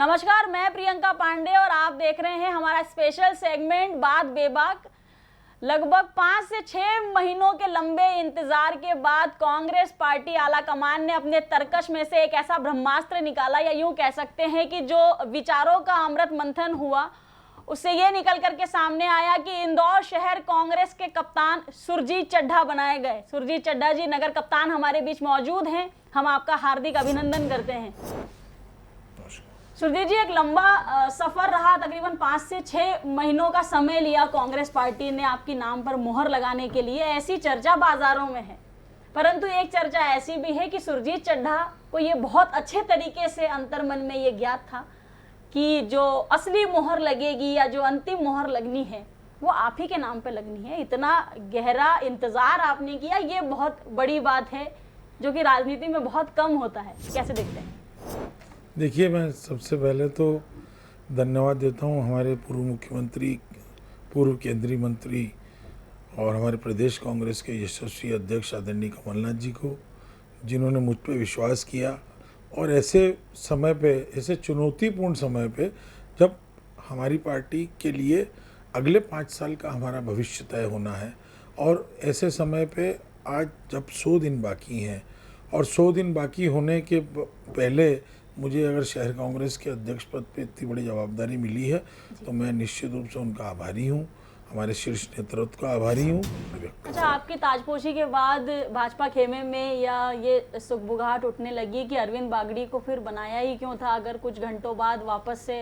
नमस्कार, मैं प्रियंका पांडे और आप देख रहे हैं हमारा स्पेशल सेगमेंट बात बेबाक। लगभग 5 से 6 महीनों के लंबे इंतजार के बाद कांग्रेस पार्टी आला कमान ने अपने तरकश में से एक ऐसा ब्रह्मास्त्र निकाला, या यूं कह सकते हैं कि जो विचारों का अमृत मंथन हुआ उससे ये निकल करके सामने आया कि इंदौर शहर कांग्रेस के कप्तान सुरजीत चड्ढा बनाए गए। सुरजीत चड्ढा जी नगर कप्तान हमारे बीच मौजूद हैं, हम आपका हार्दिक अभिनंदन करते हैं। सुरजीत जी, एक लंबा सफर रहा, तकरीबन 5 से 6 महीनों का समय लिया कांग्रेस पार्टी ने आपके नाम पर मुहर लगाने के लिए। ऐसी चर्चा बाजारों में है, परंतु एक चर्चा ऐसी भी है कि सुरजीत चड्ढा को ये बहुत अच्छे तरीके से अंतर्मन में ये ज्ञात था कि जो असली मुहर लगेगी या जो अंतिम मुहर लगनी है वो आप ही के नाम पे लगनी है। इतना गहरा इंतजार आपने किया, ये बहुत बड़ी बात है जो कि राजनीति में बहुत कम होता है। कैसे देखते हैं? देखिए, मैं सबसे पहले तो धन्यवाद देता हूं हमारे पूर्व मुख्यमंत्री, पूर्व केंद्रीय मंत्री और हमारे प्रदेश कांग्रेस के यशस्वी अध्यक्ष आदरणीय कमलनाथ जी को, जिन्होंने मुझ पर विश्वास किया और ऐसे समय पे, ऐसे चुनौतीपूर्ण समय पे, जब हमारी पार्टी के लिए अगले 5 साल का हमारा भविष्य तय होना है और ऐसे समय पे आज जब 100 दिन बाकी हैं और 100 दिन बाकी होने के पहले मुझे अगर शहर कांग्रेस के अध्यक्ष पद पे इतनी बड़ी जवाबदारी मिली है तो मैं निश्चित रूप से उनका आभारी हूँ, हमारे शीर्ष नेतृत्व का आभारी हूँ। अच्छा, आपकी ताजपोशी के बाद भाजपा खेमे में या ये सुगबुगाहट उठने लगी कि अरविंद बागड़ी को फिर बनाया ही क्यों था, अगर कुछ घंटों बाद वापस से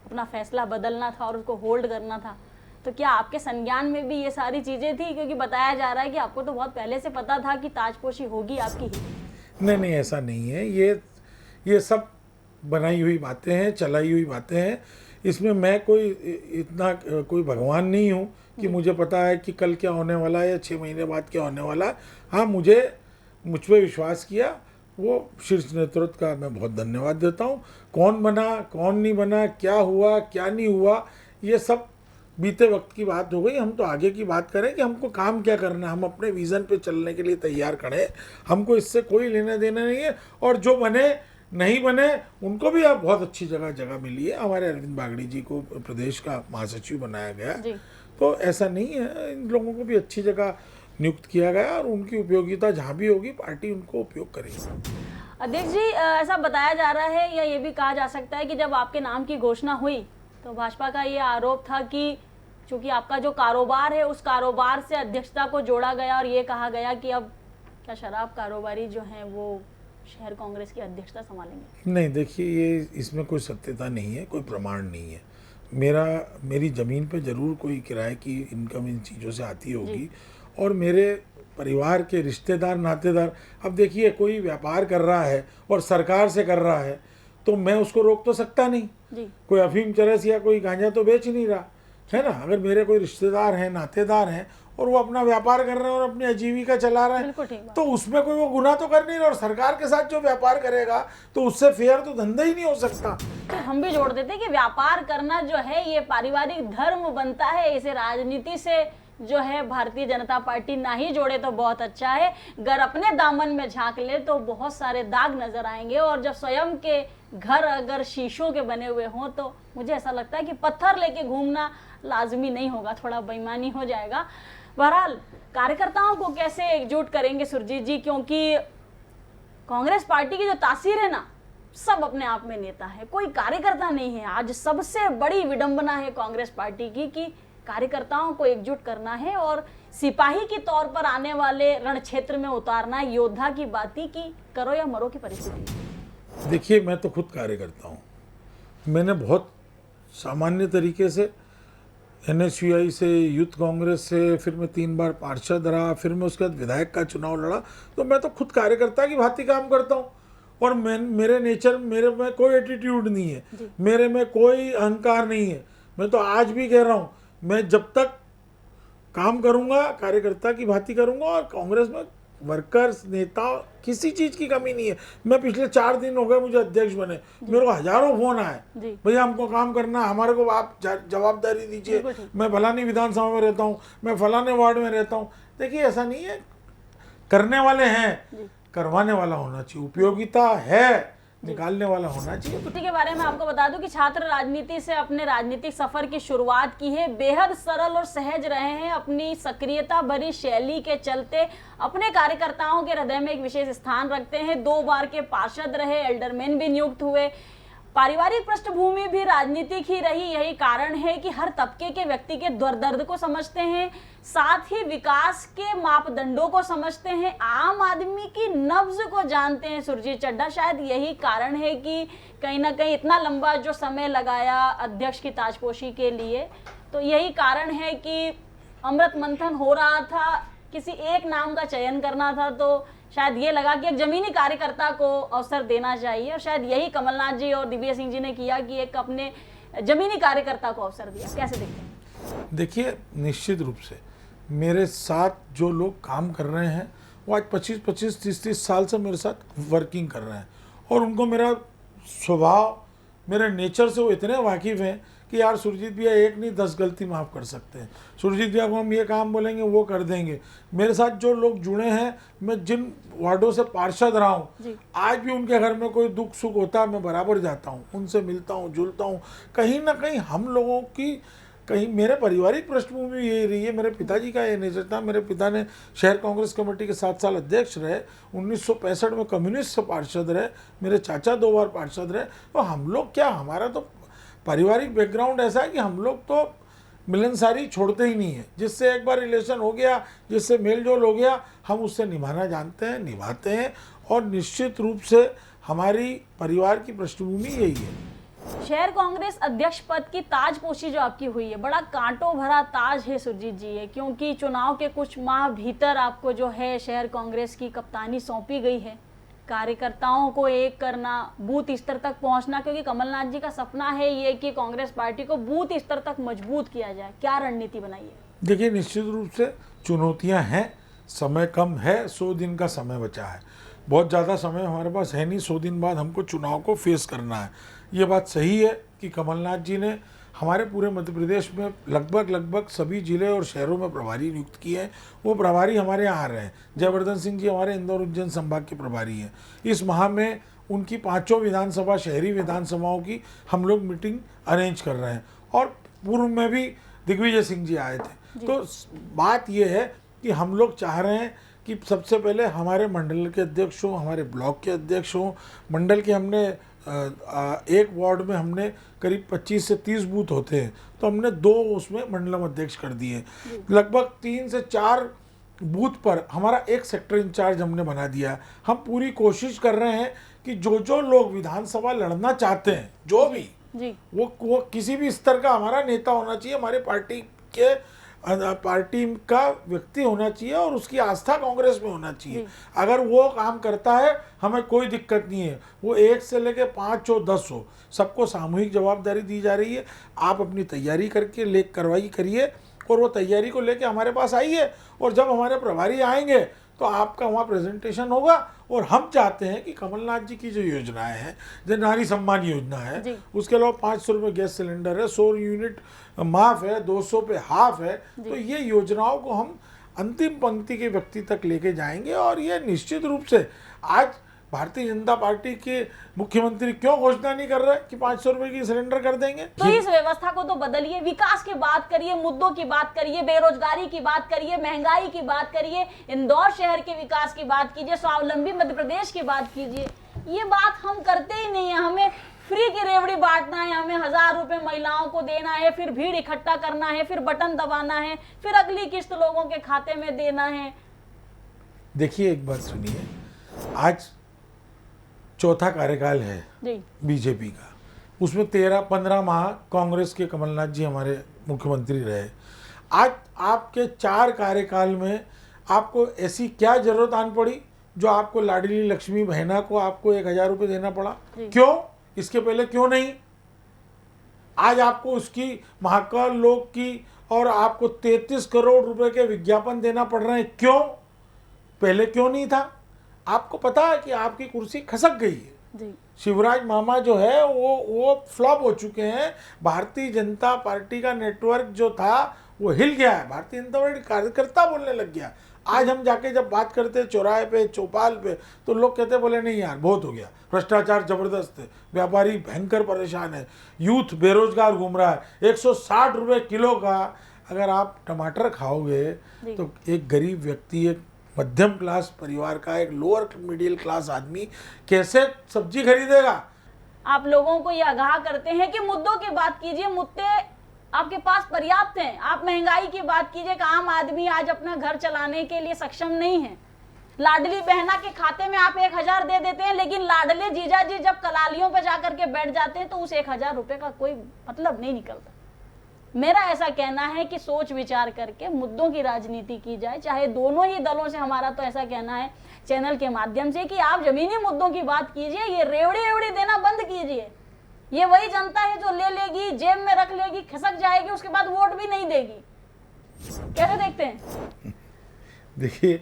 अपना फैसला बदलना था और उसको होल्ड करना था, तो क्या आपके संज्ञान में भी ये सारी चीज़ें थी? क्योंकि बताया जा रहा है कि आपको तो बहुत पहले से पता था कि ताजपोशी होगी आपकी ही। नहीं, ऐसा नहीं है। ये सब बनाई हुई बातें हैं, चलाई हुई बातें हैं। इसमें मैं कोई भगवान नहीं हूँ कि मुझे पता है कि कल क्या होने वाला है या 6 महीने बाद क्या होने वाला है। हाँ, मुझ पर विश्वास किया, वो शीर्ष नेतृत्व का मैं बहुत धन्यवाद देता हूँ। कौन बना, कौन नहीं बना, क्या हुआ, क्या नहीं हुआ, ये सब बीते वक्त की बात हो गई। हम तो आगे की बात करें कि हमको काम क्या करना है। हम अपने विज़न पे चलने के लिए तैयार खड़े, हमको इससे कोई लेना देना नहीं है। और जो बने नहीं बने उनको भी अब बहुत अच्छी जगह मिली है। हमारे अरविंद बागड़ी जी को प्रदेश का महासचिव बनाया गया, तो ऐसा नहीं है, इन लोगों को भी अच्छी जगह नियुक्त किया गया और उनकी उपयोगिता जहाँ भी होगी पार्टी उनको उपयोग करेगी। अध्यक्ष जी, ऐसा बताया जा रहा है या ये भी कहा जा सकता है कि जब आपके नाम की घोषणा हुई तो भाजपा का ये आरोप था कि चूंकि आपका जो कारोबार है उस कारोबार से अध्यक्षता को जोड़ा गया और ये कहा गया कि अब क्या शराब कारोबारी जो हैं वो शहर कांग्रेस की अध्यक्षता संभालेंगे। नहीं, देखिए, ये इसमें कोई सत्यता नहीं है, कोई प्रमाण नहीं है। मेरी ज़मीन पे ज़रूर कोई किराए की इनकम इन चीज़ों से आती होगी और मेरे परिवार के रिश्तेदार, नातेदार, अब देखिए कोई व्यापार कर रहा है और सरकार से कर रहा है तो मैं उसको रोक तो सकता नहीं। कोई अफीम चरस या कोई गांजा तो बेच नहीं रहा है ना। अगर मेरे कोई रिश्तेदार हैं, नातेदार हैं और वो अपना व्यापार कर रहे हैं और अपनी आजीविका चला रहे हैं तो उसमें कोई वो गुनाह तो कर नहीं रहा। और सरकार के साथ जो व्यापार करेगा तो उससे फेयर तो धंधा ही नहीं हो सकता। तो हम भी जोड़ देते कि व्यापार करना जो है ये पारिवारिक धर्म बनता है, इसे राजनीति से जो है भारतीय जनता पार्टी ना ही जोड़े तो बहुत अच्छा है। अगर अपने दामन में झांक ले तो बहुत सारे दाग नजर आएंगे और जब स्वयं के घर अगर शीशों के बने हुए हों तो मुझे ऐसा लगता है कि पत्थर लेके घूमना लाजमी नहीं होगा, थोड़ा बेईमानी हो जाएगा। बहरहाल, कार्यकर्ताओं को कैसे एकजुट करेंगे सुरजीत जी, क्योंकि कांग्रेस पार्टी की जो तासीर है ना, सब अपने आप में नेता है, कोई कार्यकर्ता नहीं है। आज सबसे बड़ी विडंबना है कांग्रेस पार्टी की कि कार्यकर्ताओं को एकजुट करना है और सिपाही के तौर पर आने वाले रण क्षेत्र में उतारना, योद्धा की बाती की करो या मरो की परिस्थिति। देखिए, मैं तो खुद कार्यकर्ता हूँ। मैंने बहुत सामान्य तरीके से NSUI से, यूथ कांग्रेस से, फिर मैं 3 बार पार्षद रहा, फिर मैं उसके बाद विधायक का चुनाव लड़ा, तो मैं तो खुद कार्यकर्ता की भांति काम करता हूँ। और मेरे में कोई एटीट्यूड नहीं है, मेरे में कोई अहंकार नहीं है। मैं तो आज भी कह रहा हूँ, मैं जब तक काम करूँगा कार्यकर्ता की भांति करूँगा और कांग्रेस में वर्कर्स, नेता, किसी चीज़ की कमी नहीं है। मैं पिछले 4 दिन हो गए मुझे अध्यक्ष बने, मेरे को हजारों फोन आए, भैया हमको काम करना, हमारे को आप जवाबदारी दीजिए, मैं फलानी विधानसभा में रहता हूँ, मैं फलाने वार्ड में रहता हूँ। देखिए, ऐसा नहीं है, करने वाले हैं, करवाने वाला होना चाहिए। उपयोगिता है निकालने वाला होना चाहिए। तो के बारे में आपको बता दूं कि छात्र राजनीति से अपने राजनीतिक सफर की शुरुआत की है। बेहद सरल और सहज रहे हैं। अपनी सक्रियता भरी शैली के चलते अपने कार्यकर्ताओं के हृदय में एक विशेष स्थान रखते हैं। 2 बार के पार्षद रहे, एल्डरमैन भी नियुक्त हुए। पारिवारिक पृष्ठभूमि भी राजनीतिक ही रही। यही कारण है कि हर तबके के व्यक्ति के दर्द को समझते हैं, साथ ही विकास के मापदंडों को समझते हैं, आम आदमी की नब्ज को जानते हैं सुरजीत चड्ढा। शायद यही कारण है कि कहीं ना कहीं इतना लंबा जो समय लगाया अध्यक्ष की ताजपोशी के लिए, तो यही कारण है कि अमृत मंथन हो रहा था, किसी एक नाम का चयन करना था, तो शायद ये लगा कि एक जमीनी कार्यकर्ता को अवसर देना चाहिए। और शायद यही कमलनाथ जी और दिग्विजय सिंह जी ने किया कि एक अपने जमीनी कार्यकर्ता को अवसर दिया। कैसे देखते हैं? देखिए, निश्चित रूप से मेरे साथ जो लोग काम कर रहे हैं वो आज 25-25, 30-30 साल से मेरे साथ वर्किंग कर रहे हैं, और उनको मेरा स्वभाव, मेरे नेचर से वो इतने वाकिफ़ हैं कि यार सुरजीत भैया एक नहीं 10 गलती माफ़ कर सकते हैं, सुरजीत भैया को हम ये काम बोलेंगे वो कर देंगे। मेरे साथ जो लोग जुड़े हैं, मैं जिन वार्डों से पार्षद रहा हूँ, आज भी उनके घर में कोई दुख सुख होता है मैं बराबर जाता हूँ, उनसे मिलता हूँ, जुलता हूँ। कहीं ना कहीं हम लोगों की, कहीं मेरे पारिवारिक पृष्ठभूमि यही रही है। मेरे पिताजी का ये नेचर था। मेरे पिता ने शहर कांग्रेस कमेटी के 7 साल अध्यक्ष रहे, 1965 में कम्युनिस्ट से पार्षद रहे, मेरे चाचा 2 बार पार्षद रहे। तो हम लोग क्या, हमारा तो पारिवारिक बैकग्राउंड ऐसा है कि हम लोग तो मिलनसारी छोड़ते ही नहीं है। जिससे एक बार रिलेशन हो गया, जिससे मेल जोल हो गया, हम उससे निभाना जानते हैं, निभाते हैं। और निश्चित रूप से हमारी परिवार की पृष्ठभूमि यही है। शहर कांग्रेस अध्यक्ष पद की ताजपोशी जो आपकी हुई है, बड़ा कांटों भरा ताज है सुरजीत जी है, क्योंकि चुनाव के कुछ माह भीतर आपको जो है शहर कांग्रेस की कप्तानी सौंपी गई है। कार्यकर्ताओं को एक करना, बूथ स्तर तक पहुंचना, क्योंकि कमलनाथ जी का सपना है ये कि कांग्रेस पार्टी को बूथ स्तर तक मजबूत किया जाए। क्या रणनीति बनाई है? देखिए, निश्चित रूप से चुनौतियां हैं, समय कम है, 100 दिन का समय बचा है। बहुत ज़्यादा समय हमारे पास है नहीं। 100 दिन बाद हमको चुनाव को फेस करना है। ये बात सही है कि कमलनाथ जी ने हमारे पूरे मध्य प्रदेश में लगभग सभी जिले और शहरों में प्रभारी नियुक्त किए हैं। वो प्रभारी हमारे यहाँ आ रहे हैं। जयवर्धन सिंह जी हमारे इंदौर उज्जैन संभाग के प्रभारी हैं। इस माह में उनकी 5 विधानसभा, शहरी विधानसभाओं की हम लोग मीटिंग अरेंज कर रहे हैं, और पूर्व में भी दिग्विजय सिंह जी आए थे। तो बात ये है कि हम लोग चाह रहे हैं कि सबसे पहले हमारे मंडल के अध्यक्ष हों, हमारे ब्लॉक के अध्यक्ष हों। मंडल के हमने एक वार्ड में हमने करीब 25 से 30 बूथ होते हैं, तो हमने 2 उसमें मंडलम अध्यक्ष कर दिए। लगभग 3 से 4 बूथ पर हमारा एक सेक्टर इंचार्ज हमने बना दिया। हम पूरी कोशिश कर रहे हैं कि जो लोग विधानसभा लड़ना चाहते हैं, जो भी वो किसी भी स्तर का हमारा नेता होना चाहिए, हमारे पार्टी का व्यक्ति होना चाहिए, और उसकी आस्था कांग्रेस में होना चाहिए। अगर वो काम करता है, हमें कोई दिक्कत नहीं है। वो 1 से लेके 5 हो, 10 हो, सबको सामूहिक जवाबदारी दी जा रही है। आप अपनी तैयारी करके कार्रवाई करिए, और वो तैयारी को लेके हमारे पास आइए, और जब हमारे प्रभारी आएंगे तो आपका वहाँ प्रेजेंटेशन होगा। और हम चाहते हैं कि कमलनाथ जी की जो योजनाएं हैं, जो नारी सम्मान योजना है, उसके अलावा 500 रुपये गैस सिलेंडर है, 100 यूनिट माफ है, 200 पे हाफ है, तो ये योजनाओं को हम अंतिम पंक्ति के व्यक्ति तक लेके जाएंगे। और ये निश्चित रूप से आज भारतीय जनता पार्टी के मुख्यमंत्री क्यों घोषणा नहीं कर रहे कि 500 रुपए की सिलेंडर कर देंगे? तो इस व्यवस्था को तो बदलिए, विकास की बात करिए, मुद्दों की बात करिए, बेरोजगारी की बात करिए, महंगाई की बात करिए, इंदौर शहर के विकास की बात कीजिए, स्वावलंबी मध्य प्रदेश की बात कीजिए। ये बात हम करते ही नहीं है। हमें फ्री की रेवड़ी बांटना है, हमें 1000 रुपए महिलाओं को देना है, फिर भीड़ इकट्ठा करना है, फिर बटन दबाना है, फिर अगली किस्त लोगों के खाते में देना है। देखिए, एक बात सुनिए, आज चौथा कार्यकाल है बीजेपी का, उसमें 13-15 माह कांग्रेस के कमलनाथ जी हमारे मुख्यमंत्री रहे। आज आपके 4 कार्यकाल में आपको ऐसी क्या जरूरत आन पड़ी जो आपको लाडली लक्ष्मी बहना को आपको 1000 रुपये देना पड़ा? क्यों? इसके पहले क्यों नहीं? आज आपको उसकी महाकाल लोक की और आपको 33 करोड़ रुपए के विज्ञापन देना पड़ रहे हैं, क्यों? पहले क्यों नहीं था? आपको पता है कि आपकी कुर्सी खसक गई है। शिवराज मामा जो है वो फ्लॉप हो चुके हैं। भारतीय जनता पार्टी का नेटवर्क जो था वो हिल गया है। भारतीय जनता पार्टी कार्यकर्ता बोलने लग गया। आज हम जाके जब बात करते हैं चौराहे पे, चौपाल पे, तो लोग कहते बोले नहीं यार बहुत हो गया, भ्रष्टाचार जबरदस्त है, व्यापारी भयंकर परेशान है, यूथ बेरोजगार घूम रहा है। 160 रुपये किलो का अगर आप टमाटर खाओगे तो एक गरीब व्यक्ति, एक मध्यम क्लास परिवार का, एक लोअर मिडिल क्लास आदमी कैसे सब्जी खरीदेगा? आप लोगों को ये आगाह करते हैं कि मुद्दों की बात कीजिए, मुद्दे आपके पास पर्याप्त हैं। आप महंगाई की बात कीजिए कि आम आदमी आज अपना घर चलाने के लिए सक्षम नहीं है। लाडली बहना के खाते में आप 1000 दे देते हैं, लेकिन लाडले जीजा जी जब कलालियों पर जाकर के बैठ जाते हैं तो उस 1000 रुपए का कोई मतलब नहीं निकलता। मेरा ऐसा कहना है कि सोच विचार करके मुद्दों की राजनीति की जाए, चाहे दोनों ही दलों से। हमारा तो ऐसा कहना है चैनल के माध्यम से कि आप जमीनी मुद्दों की बात कीजिए, ये रेवड़ी देना बंद कीजिए। ये वही जनता है जो ले लेगी, जेब में रख लेगी, खिसक जाएगी, उसके बाद वोट भी नहीं देगी। कैसे देखते हैं? देखिए,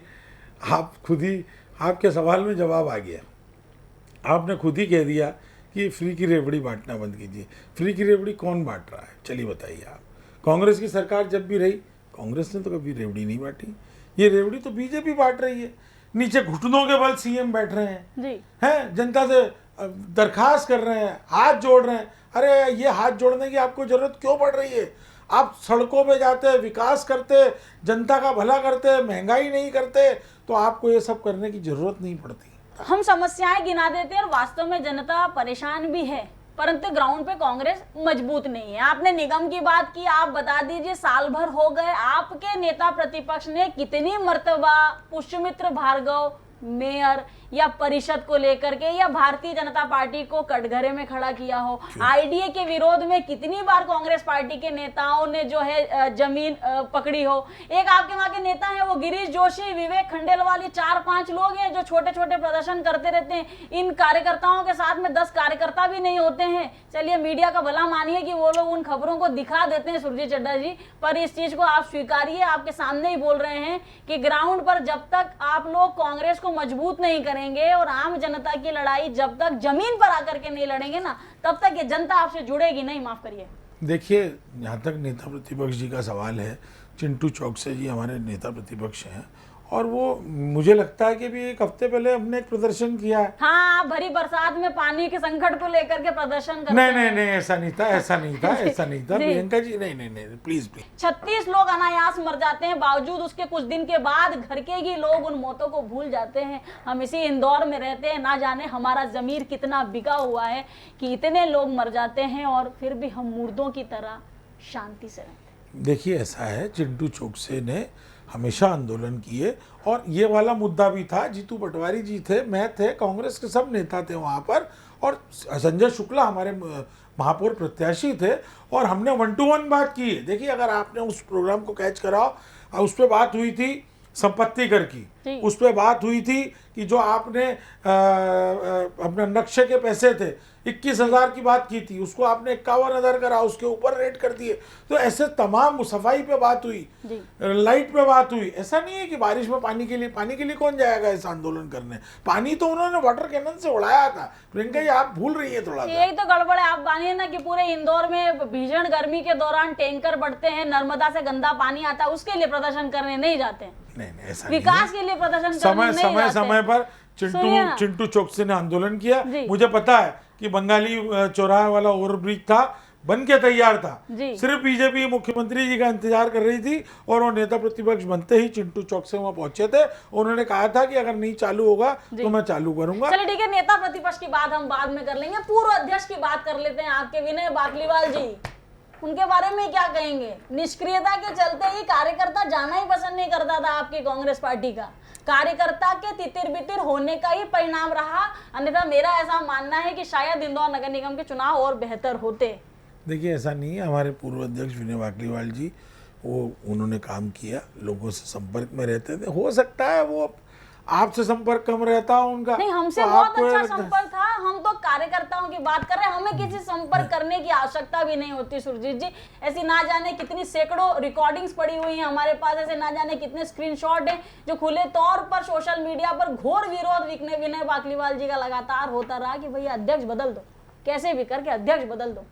आप खुद ही, आपके सवाल में जवाब आ गया। आपने खुद ही कह दिया कि फ्री की रेवड़ी बांटना बंद कीजिए। फ्री की रेवड़ी कौन बांट रहा है? चलिए बताइए आप। कांग्रेस की सरकार जब भी रही, कांग्रेस ने तो कभी रेवड़ी नहीं बांटी। ये रेवड़ी तो बीजेपी बांट रही है। नीचे घुटनों के बल सीएम बैठ रहे हैं, हैं जनता से दरखास्त कर रहे हैं, हाथ जोड़ रहे हैं। अरे ये हाथ जोड़ने की आपको जरूरत क्यों पड़ रही है? आप सड़कों पे जाते, विकास करते, जनता का भला करते, महंगाई नहीं करते, तो आपको ये सब करने की जरूरत नहीं पड़ती। हम समस्याएं गिना देते हैं और वास्तव में जनता परेशान भी है, परंतु ग्राउंड पे कांग्रेस मजबूत नहीं है। आपने निगम की बात की, आप बता दीजिए साल भर हो गए, आपके नेता प्रतिपक्ष ने कितनी मर्तबा पुष्यमित्र भार्गव मेयर या परिषद को लेकर के या भारतीय जनता पार्टी को कटघरे में खड़ा किया हो? आईडीए के विरोध में कितनी बार कांग्रेस पार्टी के नेताओं ने जो है जमीन पकड़ी हो? एक आपके वहां के नेता है वो गिरीश जोशी, विवेक खंडेलवाल, ये 4-5 लोग हैं जो छोटे छोटे प्रदर्शन करते रहते हैं। इन कार्यकर्ताओं के साथ में 10 कार्यकर्ता भी नहीं होते हैं। चलिए मीडिया का भला मानिए कि वो लोग उन खबरों को दिखा देते हैं सुरजीत चड्ढा जी, पर इस चीज को आप स्वीकारिए, आपके सामने ही बोल रहे हैं कि ग्राउंड पर जब तक आप लोग कांग्रेस को मजबूत नहीं करेंगे और आम जनता की लड़ाई जब तक जमीन पर आकर के नहीं लड़ेंगे ना, तब तक ये जनता आपसे जुड़ेगी नहीं। माफ करिए। देखिए, जहाँ तक नेता प्रतिपक्ष जी का सवाल है, चिंटू चौकसे जी हमारे नेता प्रतिपक्ष हैं और वो मुझे लगता है कि भी एक हफ्ते पहले हमने एक प्रदर्शन किया है। हाँ, भरी बरसात में पानी के संकट को लेकर के प्रदर्शन करते नहीं, ऐसा नहीं था, ऐसा नहीं था प्रियंका जी, नहीं, प्लीज। 36 लोग अनायास मर जाते हैं, बावजूद उसके कुछ दिन के बाद घर के ही लोग उन मौतों को भूल जाते हैं। हम इसी इंदौर में रहते हैं, ना जाने हमारा जमीर कितना बिका हुआ है कि इतने लोग मर जाते हैं और फिर भी हम मुर्दों की तरह शांति से रहते हैं। देखिए, ऐसा है, चिंटू चौकसे ने हमेशा आंदोलन किए और ये वाला मुद्दा भी था। जीतू पटवारी जी थे, मैं थे, कांग्रेस के सब नेता थे वहाँ पर, और संजय शुक्ला हमारे महापौर प्रत्याशी थे, और हमने 1 to 1 बात की है। देखिए, अगर आपने उस प्रोग्राम को कैच कराओ, उस पर बात हुई थी संपत्ति कर की, उस पर बात हुई थी कि जो आपने अपना नक्शे के पैसे थे 21,000 की बात की थी, उसको आपने 51,000 करा, उसके ऊपर रेट कर दिए। तो ऐसे तमाम सफाई पे बात हुई, लाइट पे बात हुई। ऐसा नहीं है कि बारिश में पानी के लिए कौन जाएगा इस आंदोलन करने? पानी तो उन्होंने वाटर कैनन से उड़ाया था। प्रियंका जी, आप भूल रही है थोड़ा सा। यही तो गड़बड़ है। आप मानिए ना कि पूरे इंदौर में भीषण गर्मी के दौरान टैंकर बढ़ते हैं, नर्मदा से गंदा पानी आता है, उसके लिए प्रदर्शन करने नहीं जाते हैं। नहीं, ऐसा विकास के लिए प्रदर्शन करने नहीं जाते। समय पर चिंटू चौकसे ने आंदोलन किया। मुझे पता है कि बंगाली चौराहे वाला ओवरब्रिज था, बन के तैयार था, सिर्फ बीजेपी मुख्यमंत्री जी का इंतजार कर रही थी, और वो नेता प्रतिपक्ष बनते ही चिंटू चौकसे वहां पहुंचे थे। उन्होंने कहा था कि अगर नहीं चालू होगा तो मैं चालू करूंगा। चलिए ठीक है, नेता प्रतिपक्ष की बात हम बाद में कर लेंगे, पूर्व अध्यक्ष की बात कर लेते हैं। आपके विनय बाकलीवाल जी, उनके बारे में क्या कहेंगे? निष्क्रियता के चलते ही कार्यकर्ता जाना ही पसंद नहीं करता था आपकी कांग्रेस पार्टी का। कार्यकर्ता के तितिर बितिर होने का ही परिणाम रहा, अन्यथा मेरा ऐसा मानना है कि शायद इंदौर नगर निगम के चुनाव और बेहतर होते। देखिए, ऐसा नहीं है। हमारे पूर्व अध्यक्ष विनय बाकलीवाल जी, वो उन्होंने काम किया, लोगों से संपर्क में रहते थे। हो सकता है वो आपसे संपर्क कम रहता है उनका। नहीं, हमसे तो बहुत अच्छा संपर्क था। हम तो कार्यकर्ताओं की बात कर रहे हैं, हमें किसी संपर्क करने की आवश्यकता भी नहीं होती सुरजीत जी। ऐसी ना जाने कितनी सैकड़ों रिकॉर्डिंग्स पड़ी हुई हैं हमारे पास, ऐसे ना जाने कितने स्क्रीनशॉट हैं जो खुले तौर पर सोशल मीडिया पर घोर विरोध विनय बाकलीवाल जी का लगातार होता रहा कि भैया अध्यक्ष बदल दो, कैसे भी करके अध्यक्ष बदल दो।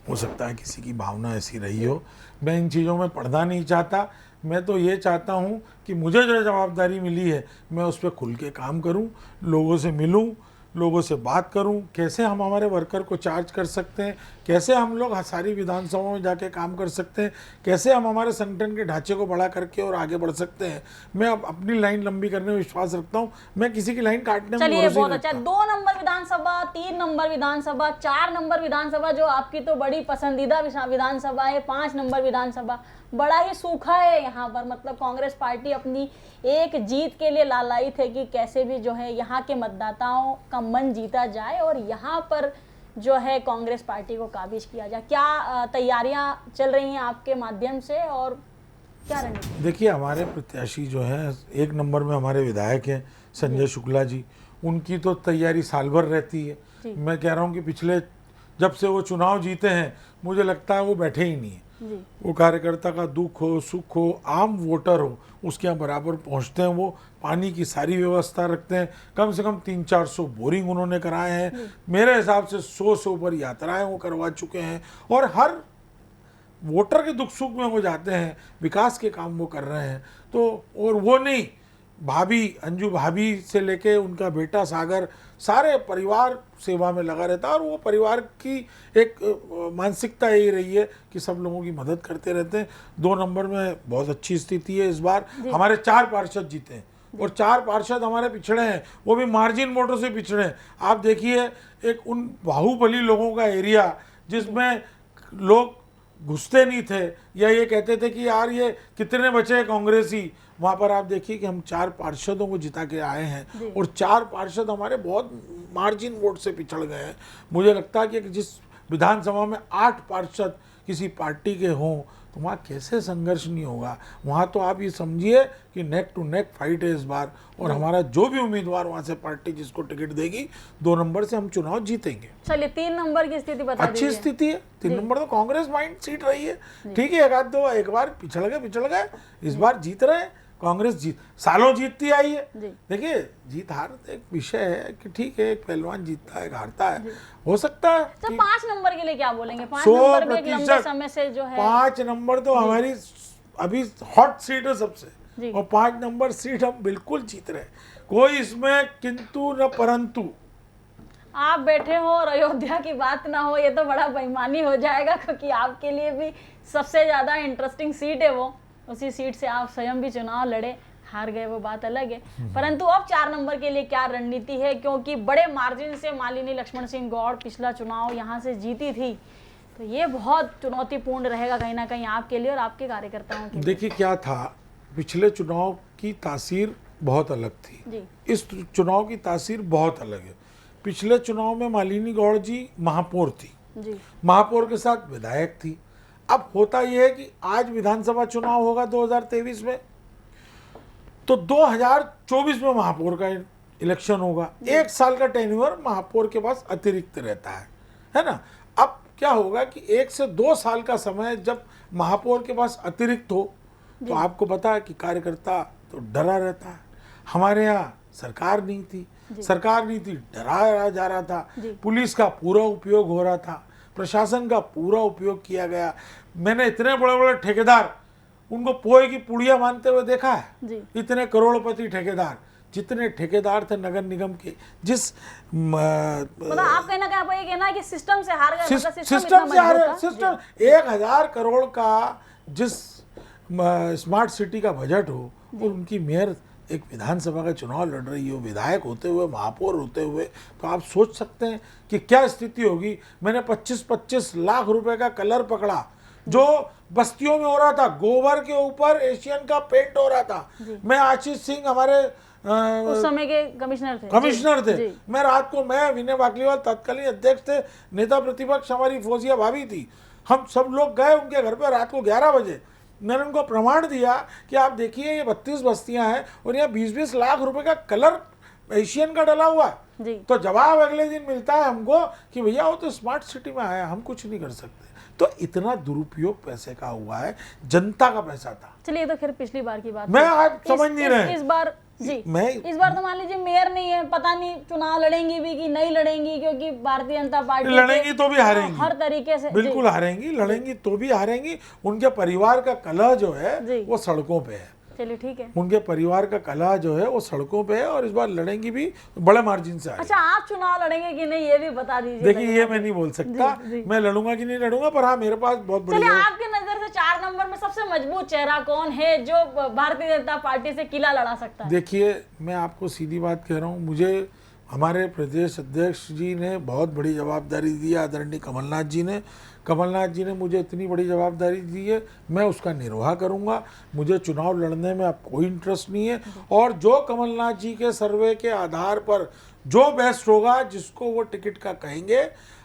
हो सकता है किसी की भावना ऐसी रही हो। मैं इन चीज़ों में पढ़ना नहीं चाहता। मैं तो ये चाहता हूँ कि मुझे जो जवाबदारी मिली है मैं उस पर खुल के काम करूँ, लोगों से मिलूँ, लोगों से बात करूं, कैसे हम हमारे वर्कर को चार्ज कर सकते हैं, कैसे हम लोग सारी विधानसभाओं में जाके काम कर सकते हैं, कैसे हम हमारे संगठन के ढांचे को बड़ा करके और आगे बढ़ सकते हैं। मैं अब अपनी लाइन लंबी करने में विश्वास रखता हूं, मैं किसी की लाइन काटने में चलिए भरोसा बहुत नहीं अच्छा। रखता। 2 नंबर विधानसभा, 3 नंबर विधानसभा, 4 नंबर विधानसभा जो आपकी तो बड़ी पसंदीदा विधानसभा है, 5 नंबर विधानसभा बड़ा ही सूखा है यहाँ पर। मतलब कांग्रेस पार्टी अपनी एक जीत के लिए लालायित है कि कैसे भी जो है यहाँ के मतदाताओं का मन जीता जाए और यहाँ पर जो है कांग्रेस पार्टी को काबिज किया जाए। क्या तैयारियां चल रही हैं आपके माध्यम से और क्या रणनीति? देखिए, हमारे प्रत्याशी जो हैं, 1 नंबर में हमारे विधायक हैं संजय शुक्ला जी, उनकी तो तैयारी साल भर रहती है। मैं कह रहा हूँ कि पिछले जब से वो चुनाव जीते हैं मुझे लगता है वो बैठे ही नहीं है। वो कार्यकर्ता का दुख हो सुख हो, आम वोटर हो, उसके यहाँ बराबर पहुँचते हैं। वो पानी की सारी व्यवस्था रखते हैं, कम से कम 300-400 बोरिंग उन्होंने कराए हैं। मेरे हिसाब से 100 से ऊपर यात्राएं वो करवा चुके हैं और हर वोटर के दुख सुख में वो जाते हैं, विकास के काम वो कर रहे हैं। तो और वो नहीं, भाभी अंजू भाभी से लेके उनका बेटा सागर, सारे परिवार सेवा में लगा रहता है और वो परिवार की एक मानसिकता यही रही है कि सब लोगों की मदद करते रहते हैं। 2 नंबर में बहुत अच्छी स्थिति है। इस बार हमारे 4 पार्षद जीते हैं और 4 पार्षद हमारे पिछड़े हैं, वो भी मार्जिन वोटों से पिछड़े हैं। आप देखिए, एक उन बाहुबली लोगों का एरिया जिसमें लोग घुसते नहीं थे या ये कहते थे कि यार ये कितने बचे हैं कांग्रेसी, वहाँ पर आप देखिए कि हम 4 पार्षदों को जिता के आए हैं और 4 पार्षद हमारे बहुत मार्जिन वोट से पिछड़ गए हैं। मुझे लगता है कि जिस विधानसभा में 8 पार्षद किसी पार्टी के हों तो वहाँ कैसे संघर्ष नहीं होगा। वहाँ तो आप ये समझिए कि नेक टू नेक फाइट है इस बार और हमारा जो भी उम्मीदवार वहाँ से पार्टी जिसको टिकट देगी 2 नंबर से हम चुनाव जीतेंगे। चलिए 3 नंबर की स्थिति बता अच्छी दीजिए। स्थिति है। 3 नंबर तो कांग्रेस माइंड सीट रही है, ठीक है। एक बार पिछड़ गए, इस बार जीत रहे हैं। कांग्रेस जीत सालों जीतती आई है। देखिए, जीत हार एक विषय है कि ठीक है, एक पहलवान जीतता है, एक हारता है, हो सकता है। तो 5 नंबर के लिए क्या बोलेंगे? 5 नंबर भी एक लंबे समय से जो है 5 नंबर तो हमारी अभी हॉट सीट है सबसे, और 5 नंबर सीट हम बिल्कुल जीत रहे हैं। कोई इसमें किंतु न परंतु। आप बैठे हो और अयोध्या की बात ना हो, ये तो बड़ा बेईमानी हो जाएगा, क्योंकि आपके लिए भी सबसे ज्यादा इंटरेस्टिंग सीट है वो। उसी सीट से आप स्वयं भी चुनाव लड़े, हार गए, वो बात अलग है। परंतु अब 4 नंबर के लिए क्या रणनीति है? क्योंकि बड़े मार्जिन से मालिनी लक्ष्मण सिंह गौड़ पिछला चुनाव यहाँ से जीती थी, तो ये बहुत चुनौतीपूर्ण रहेगा कहीं ना कहीं आपके लिए और आपके कार्यकर्ताओं के लिए। देखिए, क्या था, पिछले चुनाव की तासीर बहुत अलग थी जी। इस चुनाव की तासीर बहुत अलग है। पिछले चुनाव में मालिनी गौड़ जी महापौर थी जी, महापौर के साथ विधायक थी। अब होता यह है कि आज विधानसभा चुनाव होगा 2023 में, तो 2024 में महापौर का इलेक्शन होगा। 1 साल का टेन्योर महापौर के पास अतिरिक्त रहता है ना। अब क्या होगा कि 1 से 2 साल का समय जब महापौर के पास अतिरिक्त हो तो आपको पता है कि कार्यकर्ता तो डरा रहता है। हमारे यहाँ सरकार नहीं थी, डराया जा रहा था, पुलिस का पूरा उपयोग हो रहा था, प्रशासन का पूरा उपयोग किया गया। मैंने इतने बड़े बड़े ठेकेदार उनको पोए की पुड़िया मानते हुए देखा है। इतने करोड़पति ठेकेदार, जितने ठेकेदार थे नगर निगम के, जिस मतलब आप कहीं ना कहीं आप ये कहना है कि सिस्टम से हार गए, मतलब सिस्टम से हार गए। सिस्टम 1000 करोड़ का जिस स्मार्ट सिटी का बजट हो और उनकी मेयर एक विधानसभा का चुनाव लड़ रही हो, विधायक होते हुए, महापौर होते हुए, तो आप सोच सकते हैं कि क्या स्थिति होगी। मैंने 25-25 लाख रुपए का कलर पकड़ा जो बस्तियों में हो रहा था, गोबर के ऊपर एशियन का पेंट हो रहा था। मैं आशीष सिंह हमारे उस समय के कमिश्नर थे। मैं रात को, मैं विनय बाकलीवाल तत्कालीन अध्यक्ष थे, नेता प्रतिपक्ष हमारी फौजिया भाभी थी, हम सब लोग गए उनके घर पे रात को 11 बजे। मैंने उनको प्रमाण दिया कि आप देखिए ये 32 बस्तियां हैं और यहाँ 20-20 लाख रुपए का कलर एशियन का डला हुआ है। तो जवाब अगले दिन मिलता है हमको कि भैया वो तो स्मार्ट सिटी में आया, हम कुछ नहीं कर सकते। तो इतना दुरुपयोग पैसे का हुआ है, जनता का पैसा था। चलिए, तो फिर पिछली बार की बात मैं आज समझ नहीं रहे। इस बार जी मैं इस बार तो मान लीजिए मेयर नहीं है, पता नहीं चुनाव लड़ेंगी भी कि नहीं लड़ेंगी, क्योंकि भारतीय जनता पार्टी के लड़ेंगी तो भी हारेंगी, हर तरीके से बिल्कुल हारेंगी, लड़ेंगी तो भी हारेंगी। उनके परिवार का कलह जो जी। है वो सड़कों पे है, चलिए ठीक है। उनके परिवार का कलह जो है वो सड़कों पे है, और इस बार लड़ेंगी भी बड़े मार्जिन से हारेंगी। अच्छा, आप चुनाव लड़ेंगे कि नहीं ये भी बता दीजिए। देखिए ये मैं नहीं बोल सकता मैं लड़ूंगा कि नहीं लड़ूंगा, पर हाँ मेरे पास बहुत चलिए, बड़ी आपकी नजर से 4 नंबर में सबसे मजबूत चेहरा कौन है जो भारतीय जनता पार्टी से किला लड़ा सकता है? देखिए मैं आपको सीधी बात कह रहा हूँ, मुझे हमारे प्रदेश अध्यक्ष जी ने बहुत बड़ी जवाबदारी दी है, आदरणीय कमलनाथ जी ने मुझे इतनी बड़ी जवाबदारी दी है, मैं उसका निर्वाह करूंगा। मुझे चुनाव लड़ने में अब कोई इंटरेस्ट नहीं है, और जो कमलनाथ जी के सर्वे के आधार पर जो बेस्ट होगा, जिसको वो टिकट का कहेंगे,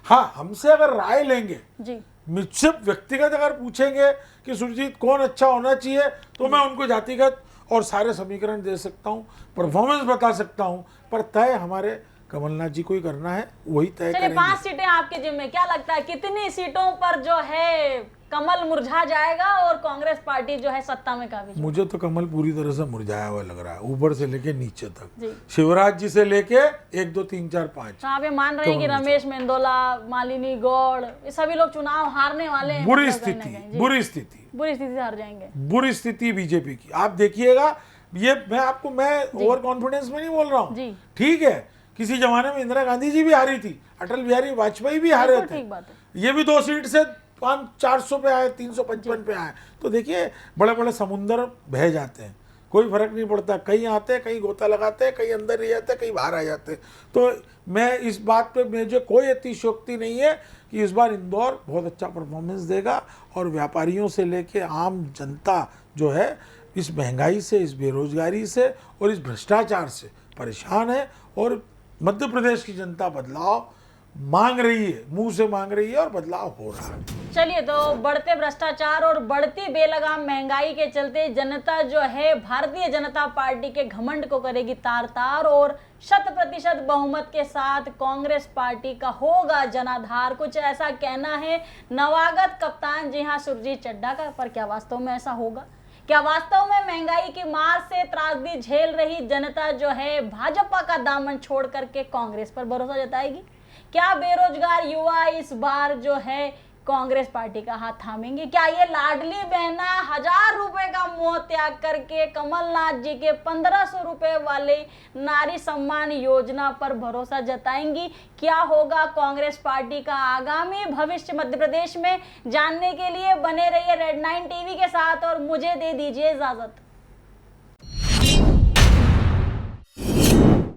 हाँ हमसे अगर राय लेंगे, जी मुझसे व्यक्तिगत अगर पूछेंगे कि सुरजीत कौन अच्छा होना चाहिए, तो मैं उनको जातिगत और सारे समीकरण दे सकता हूँ, परफॉर्मेंस बता सकता हूँ, पर तय हमारे कमलनाथ जी को ही करना है, वही तय चलिए करेंगे। 5 सीटें आपके जिम्मे, क्या लगता है कितनी सीटों पर जो है कमल मुरझा जाएगा और कांग्रेस पार्टी जो है सत्ता में काबिज? मुझे तो कमल पूरी तरह से मुरझाया हुआ लग रहा है, ऊपर से लेके नीचे जी। तक, शिवराज जी से लेके 1 2 3 4 5। तो आप ये मान रहे हैं कि रमेश मेंदोला, मालिनी गौड़, ये सभी लोग चुनाव हारने वाले हैं? बुरी मतलब कहीं ना स्थिति, कहीं। जी। बुरी स्थिति, बुरी स्थिति से हार जाएंगे। बुरी स्थिति बीजेपी की। आप देखिएगा, ये मैं ओवर कॉन्फिडेंस में नहीं बोल रहा हूँ, जी। ठीक है, किसी जमाने में इंदिरा गांधी जी भी हारी थी, अटल बिहारी वाजपेयी भी हारे बिल्कुल थे, ठीक बात है। ये भी 2 सीट से 400 पे आए, 355 पे आए। तो देखिए बड़े बड़े समुंदर बह जाते हैं, कोई फर्क नहीं पड़ता, कहीं आते हैं, कहीं गोता लगाते हैं, कहीं अंदर रह जाते हैं, कहीं बाहर आ जाते हैं। तो मैं इस बात पे मुझे कोई अतिशयोक्ति नहीं है कि इस बार इंदौर बहुत अच्छा परफॉर्मेंस देगा, और व्यापारियों से लेके आम जनता जो है इस महंगाई से, इस बेरोजगारी से और इस भ्रष्टाचार से परेशान है, और मध्य प्रदेश की जनता बदलाव मांग रही है, मुंह से मांग रही है, और बदलाव हो रहा है। चलिए, तो बढ़ते भ्रष्टाचार और बढ़ती बेलगाम महंगाई के चलते जनता जो है भारतीय जनता पार्टी के घमंड को करेगी तार तार, और 100% बहुमत के साथ कांग्रेस पार्टी का होगा जनाधार, कुछ ऐसा कहना है नवागत कप्तान जी हाँ सुरजीत चड्ढा का। पर क्या वास्तव में ऐसा होगा? क्या वास्तव में महंगाई की मार से त्रासदी झेल रही जनता जो है भाजपा का दामन छोड़ करके कांग्रेस पर भरोसा जताएगी? क्या बेरोजगार युवा इस बार जो है कांग्रेस पार्टी का हाथ थामेंगे? क्या ये लाडली बहना 1000 रुपए का मोह त्याग करके कमलनाथ जी के 1500 रुपए वाले नारी सम्मान योजना पर भरोसा जताएंगी? क्या होगा कांग्रेस पार्टी का आगामी भविष्य मध्य प्रदेश में? जानने के लिए बने रहिए रेड 9 टीवी के साथ, और मुझे दे दीजिए इजाजत।